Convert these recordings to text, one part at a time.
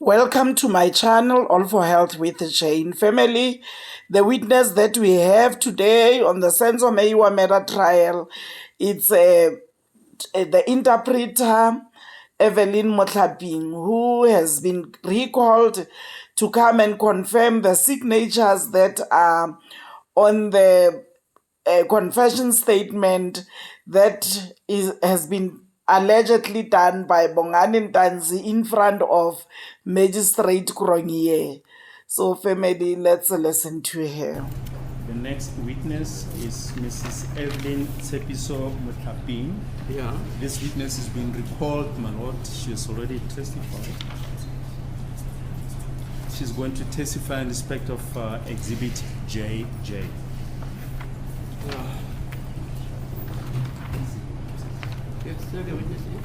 Welcome to my channel, All for Health with Jane family. The witness that we have today on the Senzo Meyiwa Trial, it's the interpreter, Evelyn Motlhaping, who has been recalled to come and confirm the signatures that are on the confession statement that has been allegedly done by Bongani Ntanzi in front of Magistrate Kronye. So family, let's listen to her. The next witness is Mrs. Evelyn Motlhaping. Yeah. This witness has been recalled, my lord. She has already testified. She's going to testify in respect of Exhibit JJ.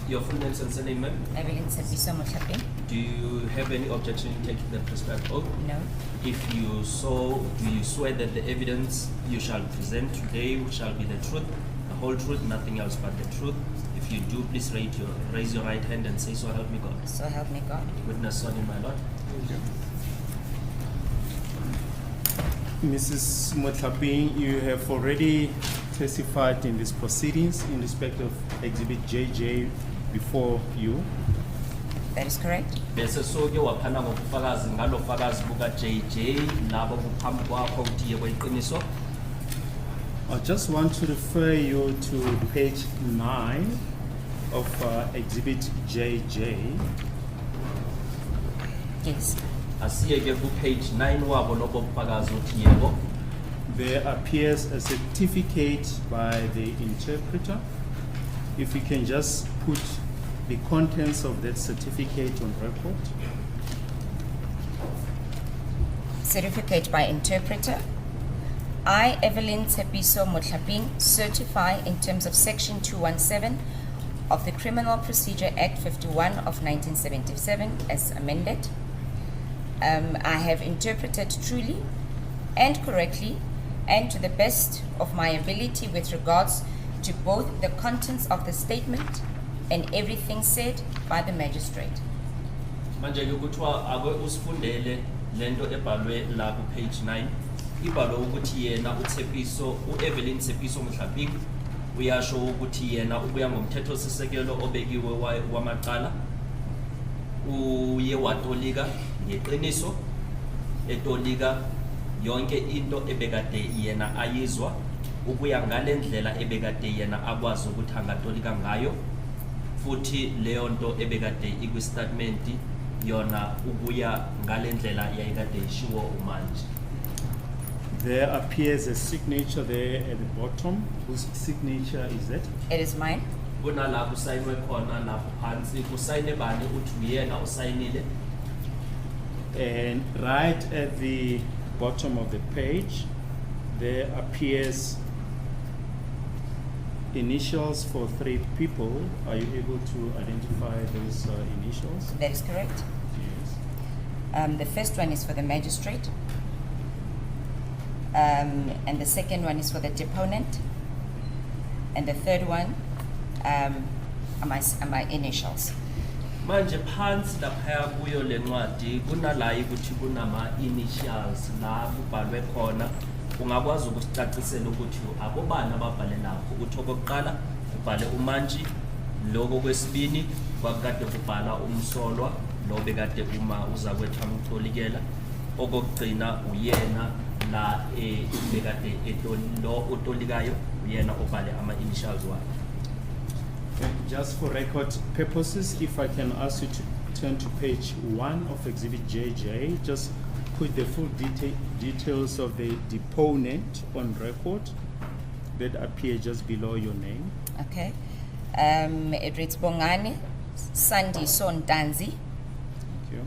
Your full name and surname, ma'am? Evelyn Motlhaping. Do you have any objection in taking the prescribed oath? No. If you so, do you swear that the evidence you shall present today shall be the truth, the whole truth, nothing else but the truth? If you do, please raise your right hand and say, "So help me God." So help me God. Witness on in my Lord. Mrs. Motlhaping, you have already testified in these proceedings in respect of Exhibit JJ before you. That is correct. Bese soke waphana ngobufakazi ngalofakazi buka JJ labo buphambi kwakho ukuthi yebo iqiniso. I just want to refer you to page 9 of Exhibit JJ. Yes. Asiyeke ku page 9 wabo lobo bufakazi uthi yebo. There appears a certificate by the interpreter. If you can just put the contents of that certificate on record. Certificate by interpreter. I, Evelyn Motlhaping, certify in terms of Section 217 of the Criminal Procedure Act 51 of 1977 as amended. I have interpreted truly and correctly and to the best of my ability with regards to both the contents of the statement and everything said by the magistrate. Manje ke kuthiwa ake usifundele lento ebhalwe la ku page 9 ibhalwe ukuthi yena uThepiso uEvelyn Motlhaping uyasho ukuthi yena ubuya ngomthetho sisekelo obekiwe wamaqala uye watolika ngeqiniso etolika yonke into ebekade yena ayizwa ukuya ngalendlela ebekade yena akwazi ukuthi angatolika ngayo futhi leyo nto ebekade ikwistatement yona ukuya ngalendlela yayikade ishiwo umanje. There appears a signature there at the bottom. Whose signature is that? It is mine. Kunala kusayinwe khona lapho phansi kusayine bani uthi uyena usayinile. And right at the bottom of the page, there appears initials for 3 people. Are you able to identify those initials? That is correct. Yes. The first one is for the magistrate. And the second one is for the deponent. And the third one are my initials. Manje phansi lapha kuyo lencwadi kunala ukuthi kunama initials la kubhalwe khona ungakwazi ukusicacisela ukuthi abobani ababhale lapho ukuthi okokuqala kubhale uMantshi lokho kwesibini kwakade kubhala umsolwa lo bekade uma uza kwethu amtolikela okugcina uyena la bekade lo utolikayo uyena obhale ama initials wakhe. Just for record purposes, if I can ask you to turn to page 1 of Exhibit JJ, just put the full details of the deponent on record that appear just below your name. Okay. It reads Bongani Ntanzi. Thank you.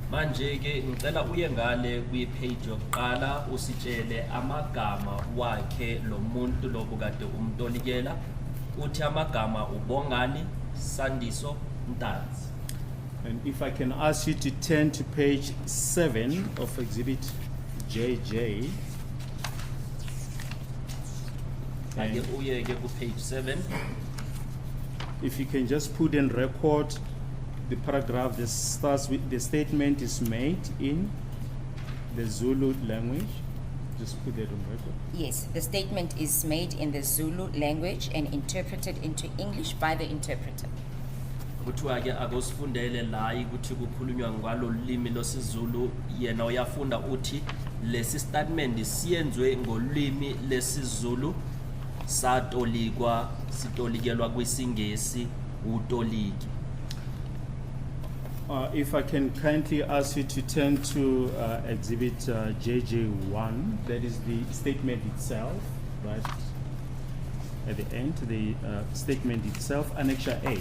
Manje ke ngicela uye ngale kwi page yokuqala usitshele amagama wakhe lo muntu lobukade umtolikela uthi amagama uBongani Ntanzi. And if I can ask you to turn to page 7 of Exhibit JJ. Ake uye ke ku page 7. If you can just put in record the paragraph that starts with the statement is made in the Zulu language. Just put that on record. Yes, the statement is made in the Zulu language and interpreted into English by the interpreter. Kuthiwa ke akusifundele la ukuthi kukhulunywa ngalo limi losiZulu yena uyafunda uthi lesi statement siyenzwe ngolimi lesiZulu satolikwa sitolikelwa kwisingesi utoliki. If I can kindly ask you to turn to exhibit JJ1, that is the statement itself, right at the end, the statement itself, Annexure A.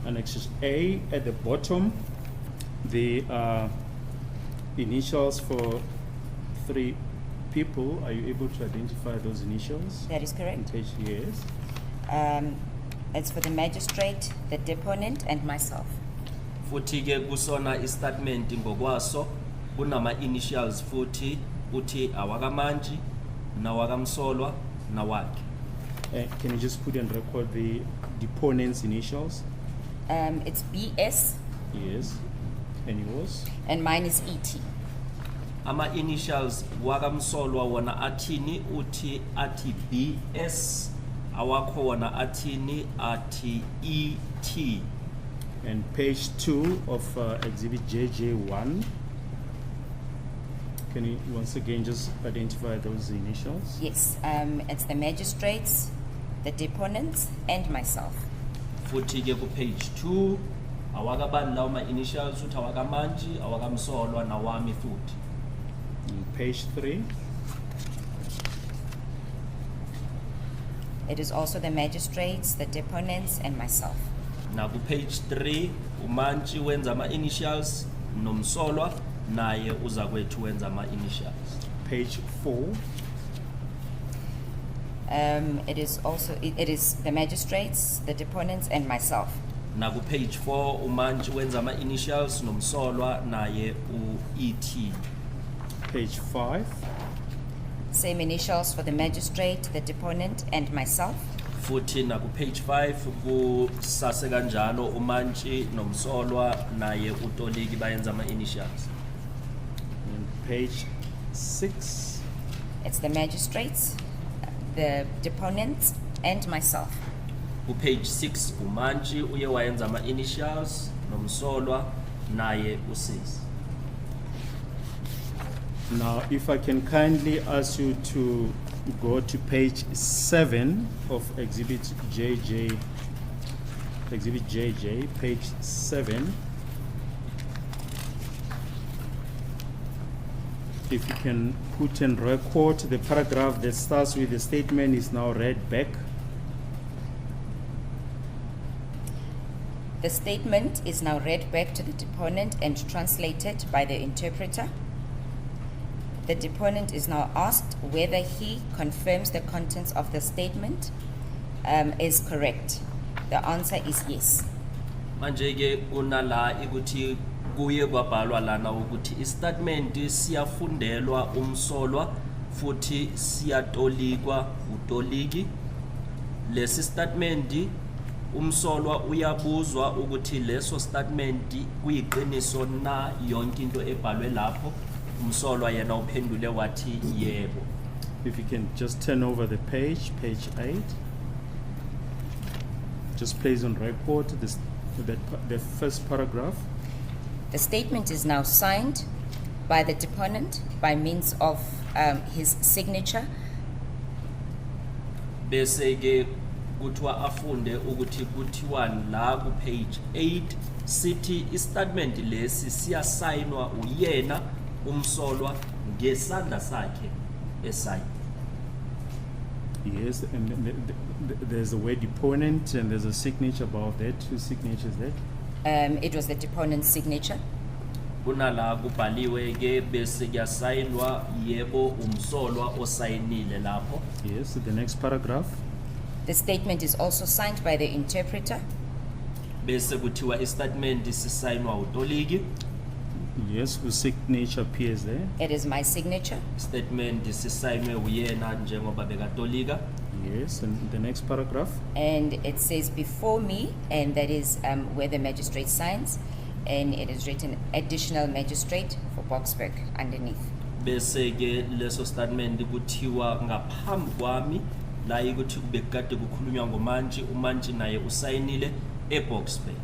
Annexure A at the bottom, the initials for 3 people. Are you able to identify those initials? That is On correct. page, yes. It's for the magistrate, the deponent, and myself. Futhi ke kusona istatement ngokwaso kunama initials futhi uthi awakamanji nawakamsolwa nawakhe. Can you just put on record the deponent's initials? It's BS, Yes. And yours? and mine is ET. Ama initials wakamsolwa wona athini uthi athi BS awakho wona athini athi ET. And page 2 of exhibit JJ1. Can you once again just identify those initials? Yes, it's the magistrates, the deponents, and myself. Futhi ke ku page 2 awakabani lawo ma initials uthi awakamanji awakamsolwa nawami futhi. And page 3. It is also the magistrates, the deponents, and myself. Na ku page 3 umanji wenza ama initials nomsolwa naye uza kwethu wenza ama initials. Page 4. It is also it is the magistrates, the deponents, and myself. Na ku page 4 umanji wenza ama initials nomsolwa naye ET. Page 5. Same initials for the magistrate, the deponent, and myself. Futhi na ku page 5 kusase kanjalo umanji nomsolwa naye utoliki bayenza ama initials. And page 6. It's the magistrates, the deponents, and myself. Ku page 6 umanji uye wayenza ama initials nomsolwa naye usisi. Now, if I can kindly ask you to go to page 7 of exhibit JJ, page 7. If you can put in record the paragraph that starts with the statement is now read back. The statement is now read back to the deponent and translated by the interpreter. The deponent is now asked whether he confirms the contents of the statement is correct. The answer is yes. Manje ke kunala ukuthi kuye kwabhalwa lana ukuthi istatement siyafundelwa umsolwa futhi siyatolikwa utoliki. Lesi statement umsolwa uyabuzwa ukuthi leso statement kuyiqiniso na yonke into ebhalwe lapho. Umsolwa yena uphendule wathi yebo. If you can just turn over the page, page 8. Just place on record the first paragraph. The statement is now signed by the deponent by means of his signature. Bese ke kuthiwa afunde ukuthi kuthiwani la ku page 8 sithi istatement lesi siyasayinwa uyena umsolwa ngesandla sakhe esayini. Yes, and there's a word deponent and there's a signature above that. Whose signature is that? It was the deponent's signature. Kunala kubhaliwe ke bese kuyasayinwa yebo umsolwa osayinile lapho. Yes, the next paragraph. The statement is also signed by the interpreter. Bese kuthiwa istatement sisayinwa utoliki. Yes, whose signature appears there. It is my signature. Statement sisayinwe uyena njengoba bekatolika. Yes, and the next paragraph. And it says before me, and that is where the magistrate signs, and it is written additional magistrate for Boksburg underneath. Bese ke leso statement kuthiwa ngaphambi kwami la ukuthi kube kade kukhulunywa ngomantshi umantshi naye usayinile eBoksburg.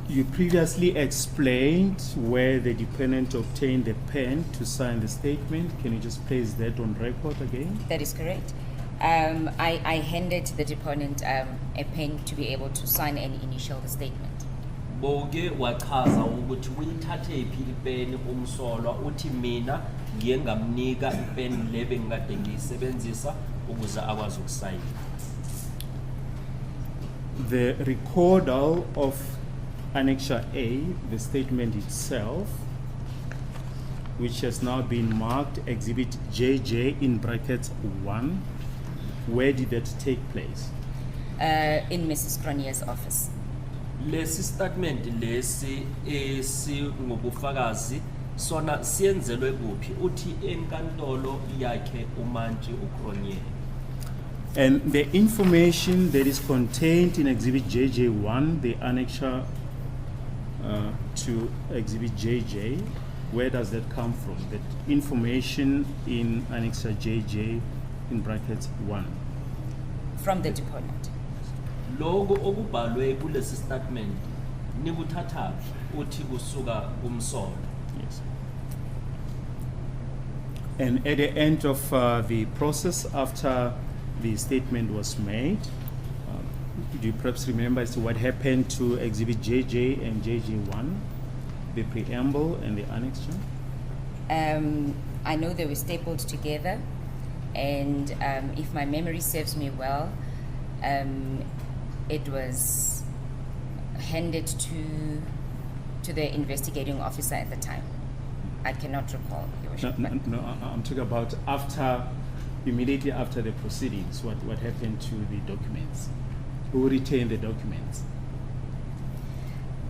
You previously explained where the deponent obtained the pen to sign the statement. Can you just place that on record again? That is correct. I handed the deponent a pen to be able to sign and initial the statement. Boke wachaza ukuthi uyithathe iphi ipeni umsolwa uthi mina ngiye ngamnika ipeni lebe ngikade ngiyisebenzisa ukuze akwazi ukusayina. The recordal of Annexure A, the statement itself, which has now been marked Exhibit JJ in brackets 1, where did that take place? In Mrs. Cronier's office. Lesi statement lesi ngobufakazi sona siyenzelwe kuphi uthi enkantolo yakhe umantshi uCronier. And the information that is contained in Exhibit JJ1, the annexure to Exhibit JJ, where does that come from? That information in Annexure JJ in brackets 1. From the deponent. Logo okubhalwe kulesi statement nikuthatha uthi kusuka kumsolwa. Yes. And at the end of the process, after the statement was made, do you perhaps remember as to what happened to Exhibit JJ and JJ1, the preamble and the annexure? I know they were stapled together, and if my memory serves me well, it was handed to the investigating officer at the time. I cannot recall, Your Worship. No, I'm talking about after, immediately after the proceedings, what happened to the documents? Who retained the documents?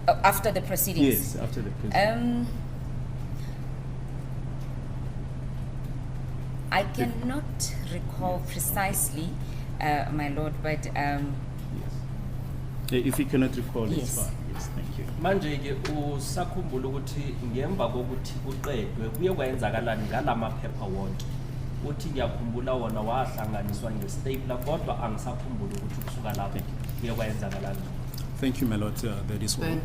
After the proceedings? Yes, after the proceedings. I cannot recall precisely, my lord, but Yes. If you cannot recall, it's Yes. fine. Yes, thank you. Manje ke usakhumbula ukuthi ngemva kokuthi uqedwe kuye kwayenzakalani ngalamaphepha wonke. Uthi ngiyakhumbula wona wahlanganiswa ngestapler kodwa angisakhumbula ukuthi kusuka lapho kuye kwayenzakalani. Thank you, my lord. That is all.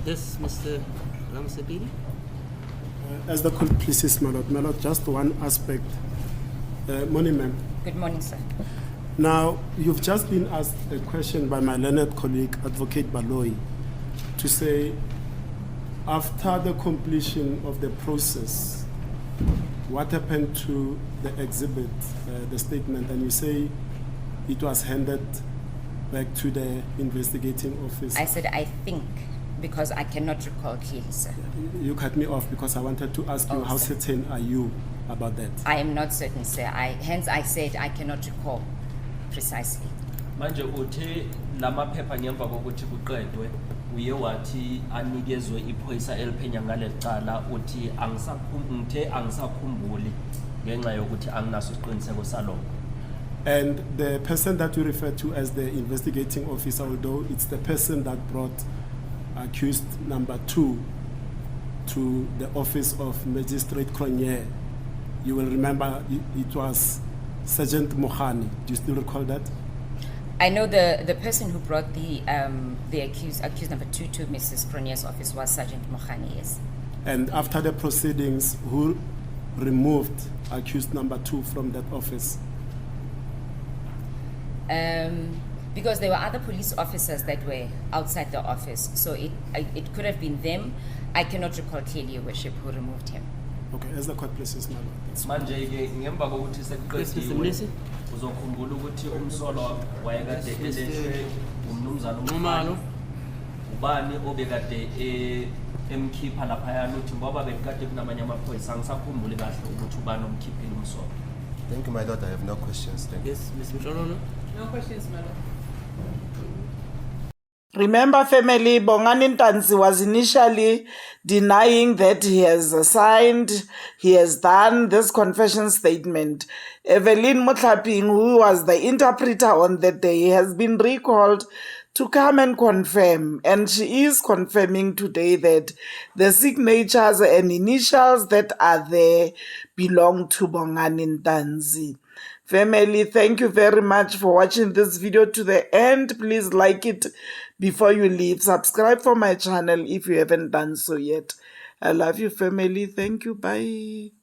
This, Mr. Ramsabiri? As the court pleases, my lord, just one aspect. Morning, ma'am. good morning, sir. Now, you've just been asked a question by my learned colleague, Advocate Baloyi, to say, after the completion of the process, what happened to the exhibit, the statement, and you say it was handed back to the investigating officer. I said, I think, because I cannot recall clearly, sir. You cut me off because I wanted to ask you, Oh, how sir. certain are you about that? I am not certain, sir. Hence I said I cannot recall precisely. Manje uthe lamaphepha ngemva kokuthi kuqedwe uye wathi anikezwe iphoyisa eliphenya ngalecala uthi angisakhumbuli ngenxa yokuthi anginaso isiqiniseko salokho. And the person that you refer to as the investigating officer, although it's the person that brought accused number 2 to the office of Magistrate Cronier, you will remember it was Sergeant Mohani. Do you still recall that? I know the person who brought the accused number 2 to Mrs. Cronier's office was Sergeant Mohani, yes. And after the proceedings, who removed accused number 2 from that office? Because there were other police officers that were outside the office, so it could have been them. I cannot recall clearly, Your Worship, who removed him. Okay, as the court places, my lord. That's Manje ke ngemva kokuthi Yes, Mr. sekuqediwe Mnisi. uzokhumbula ukuthi umsolwa wayekade elethwe umnumzana Umalo. ubani obekade emkhipha laphayana uthi ngoba bekade kunamanye amaphoyisa angisakhumbuli kahle ukuthi ubani omkhiphile umsolwa. Thank you, my lord. I have no questions. Thank you. Yes, Ms. Mtlololo? No questions, madam. Remember, family, Bongani Ntanzi was initially denying that he has signed, he has done this confession statement. Evelyn Motlhaping, who was the interpreter on that day, has been recalled to come and confirm. And she is confirming today that the signatures and initials that are there belong to Bongani Ntanzi. Family, thank you very much for watching this video to the end. Please like it before you leave. Subscribe for my channel if you haven't done so yet. I love you, family. Thank you. Bye.